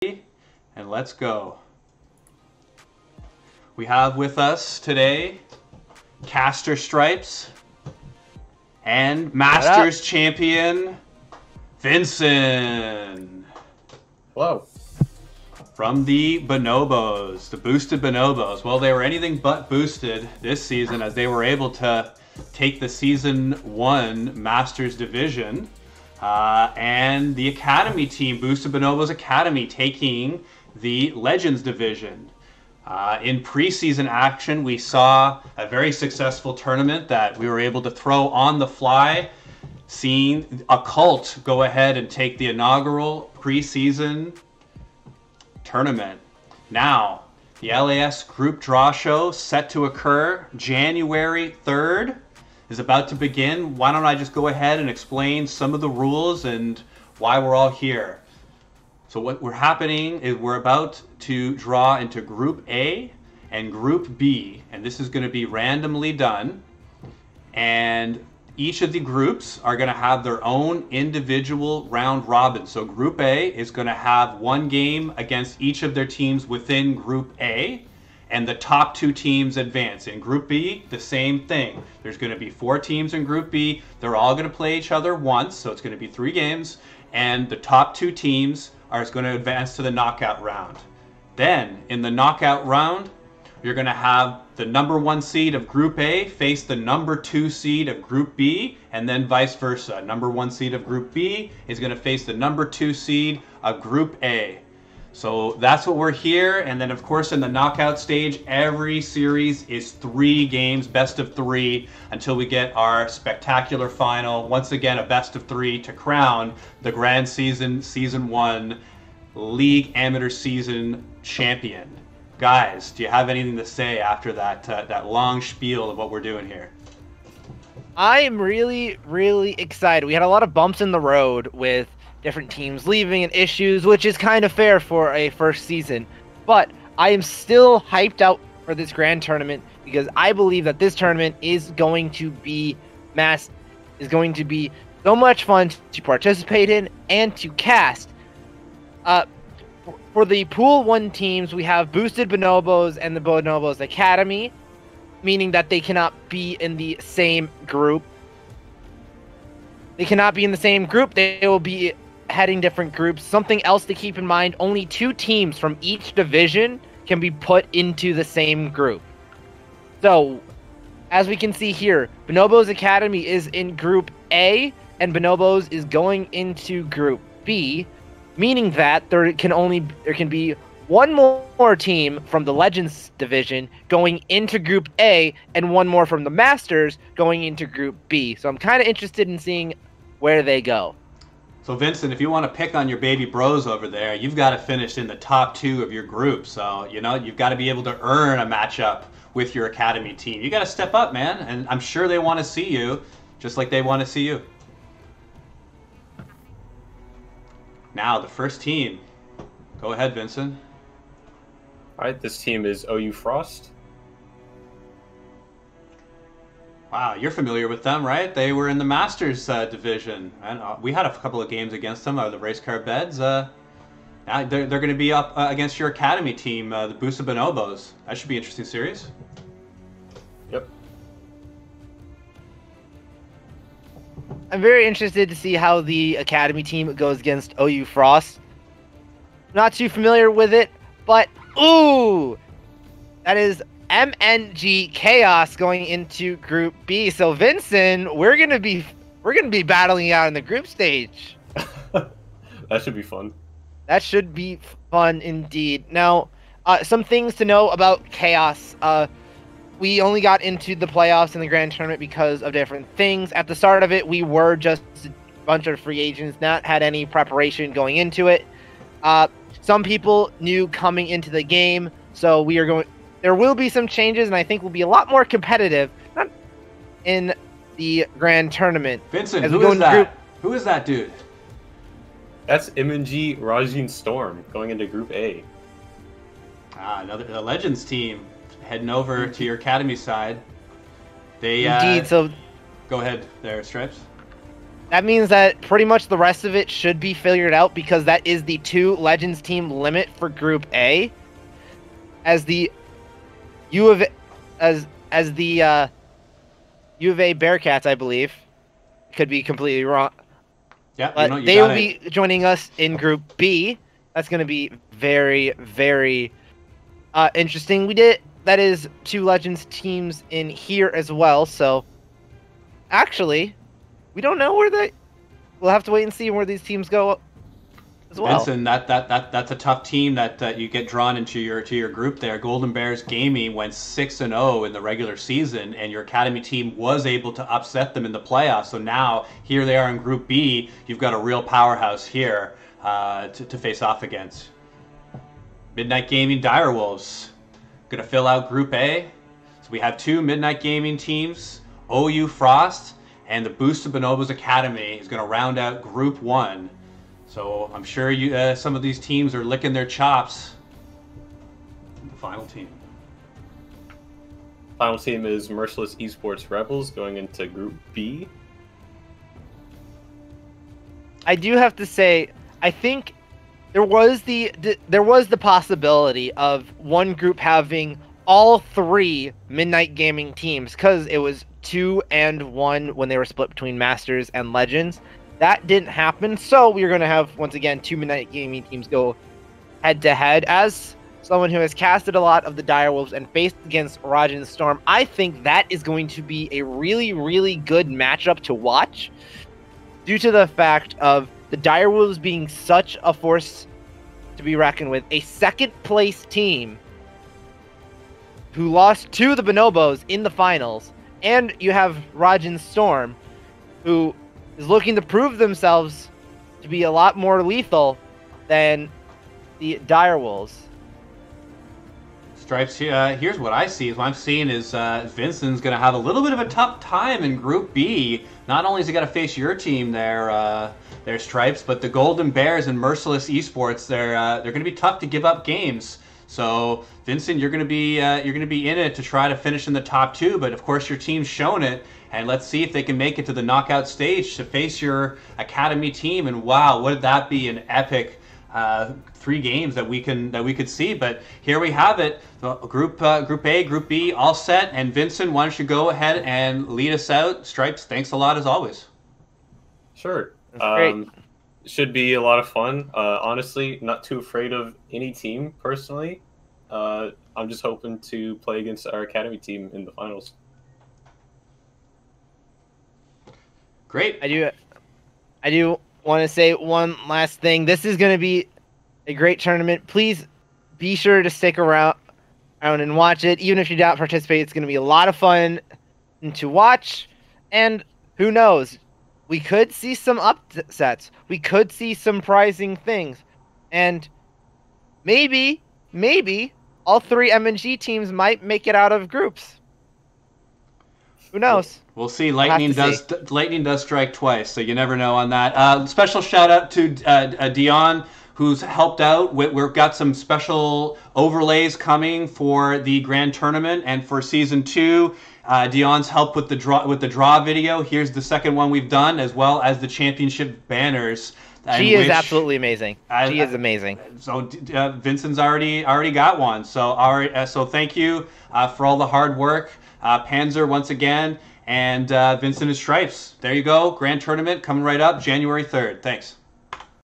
And let's go. We have with us today Caster Stripes and Masters champion vnson. Hello. From the bonobos, the boosted bonobos. Well, they were anything but boosted this season as they were able to take the Season 1 Masters division. And the Academy team, Boosted Bonobos Academy, taking the Legends division. In preseason action, we saw a very successful tournament that we were able to throw on the fly, seeing Occult go ahead and take the inaugural preseason tournament. Now, the LAS group draw show set to occur January 3rd is about to begin. Why don't I just go ahead and explain some of the rules and why we're all here. So what we're happening is we're about to draw into Group A and Group B, and this is going to be randomly done. And each of the groups are going to have their own individual round robin. So Group A is going to have one game against each of their teams within Group A, and the top two teams advance. In Group B, the same thing. There's going to be 4 teams in Group B. They're all going to play each other once, so it's going to be 3 games, and the top 2 teams are going to advance to the knockout round. Then, in the knockout round, you're going to have the number 1 seed of Group A face the number 2 seed of Group B, and then vice versa. Number 1 seed of Group B is going to face the number 2 seed of Group A. So that's what we're here, and then of course in the knockout stage, every series is 3 games, best of 3, until we get our spectacular final. Once again, a best of 3 to crown the Grand Season 1 League Amateur Season champion. Guys, do you have anything to say after that long spiel of what we're doing here? I am really, really excited. We had a lot of bumps in the road with different teams leaving and issues, which is kind of fair for a first season. But I am still hyped out for this grand tournament because I believe that this tournament is going to be so much fun to participate in and to cast. For the Pool 1 teams, we have Boosted Bonobos and the Bonobos Academy, meaning that they cannot be in the same group. They will be heading different groups. Something else to keep in mind, only 2 teams from each division can be put into the same group. So, as we can see here, Bonobos Academy is in Group A, and Bonobos is going into Group B, meaning that there can be one more team from the Legends division going into Group A, and one more from the Masters going into Group B. So I'm kind of interested in seeing where they go. So Vincent, if you want to pick on your baby bros over there, you've got to finish in the top 2 of your group. So, you know, you've got to be able to earn a matchup with your Academy team. You got to step up, man. And I'm sure they want to see you, just like they want to see you. Now, the first team. Go ahead, Vincent. All right, this team is OU Frost. Wow, you're familiar with them, right? They were in the Masters division, and we had a couple of games against them out of the race car beds. Now they're going to be up against your Academy team, the Boosted Bonobos. That should be an interesting series. Yep. I'm very interested to see how the Academy team goes against OU Frost. Not too familiar with it, but ooh, that is MNG Chaos going into Group B. So Vincent, we're gonna be battling out in the group stage. That should be fun. That should be fun indeed. Now, some things to know about Chaos. We only got into the playoffs in the grand tournament because of different things. At the start of it, we were just a bunch of free agents, not had any preparation going into it. Some people knew coming into the game, so there will be some changes, and I think we'll be a lot more competitive in the grand tournament. Vincent, who is that? Who is that dude? That's MNG Rajin Storm going into Group A. The Legends team heading over to your Academy side. They indeed. So go ahead there, Stripes. That means that pretty much the rest of it should be figured out because that is the 2 Legends team limit for Group A. As the U of the U of A Bearcats, I believe, could be completely wrong. Yeah, But they will be joining us in Group B. That's going to be very, very interesting. That is 2 Legends teams in here as well. So actually, we don't know we'll have to wait and see where these teams go as well. Vincent, that's a tough team that you get drawn into your group there. Golden Bears Gaming went 6-0 in the regular season, and your academy team was able to upset them in the playoffs. So now here they are in Group B. You've got a real powerhouse here to face off against. Midnight Gaming Direwolves going to fill out Group A. So we have 2 Midnight Gaming teams, OU Frost, and the Boosted Bonobos Academy is going to round out Group 1. So I'm sure some of these teams are licking their chops. The final team. Final team is Merciless Esports Rebels going into Group B. I do have to say, I think there was the possibility of one group having all 3 Midnight Gaming teams because it was 2 and 1 when they were split between Masters and Legends. That didn't happen, so we're going to have, once again, 2 Midnight Gaming teams go head-to-head. As someone who has casted a lot of the Direwolves and faced against Rajin Storm, I think that is going to be a really, really good matchup to watch due to the fact of the Direwolves being such a force to be reckoned with. A second-place team who lost to the Bonobos in the finals, and you have Rajin Storm, who is looking to prove themselves to be a lot more lethal than the Direwolves. Stripes, here's what I see. What I'm seeing is Vincent's going to have a little bit of a tough time in Group B. Not only is he got to face your team there, Stripes, but the Golden Bears and Merciless Esports, they're going to be tough to give up games. So Vincent, you're going to be in it to try to finish in the top 2, but of course your team's shown it, and let's see if they can make it to the knockout stage to face your academy team. And wow, would that be an epic 3 games that we could see? But here we have it. Group A, Group B, all set. And Vincent, why don't you go ahead and lead us out? Stripes, thanks a lot as always. Sure. Great. Should be a lot of fun. Honestly, not too afraid of any team personally. I'm just hoping to play against our academy team in the finals. Great. I do want to say one last thing. This is going to be a great tournament. Please be sure to stick around and watch it. Even if you don't participate, it's going to be a lot of fun to watch. And who knows? We could see some upsets. We could see some surprising things. And maybe all 3 MNG teams might make it out of groups. Who knows? We'll see. Lightning does strike twice, so you never know on that. Special shout out to Dion, who's helped out. We've got some special overlays coming for the grand tournament and for season 2. Dion's helped with the draw video. Here's the second one we've done, as well as the championship banners. She is absolutely amazing. She is amazing. So Vincent's already got one. So thank you for all the hard work, Panzer, once again, and Vincent and Stripes. There you go. Grand tournament coming right up, January 3rd. Thanks.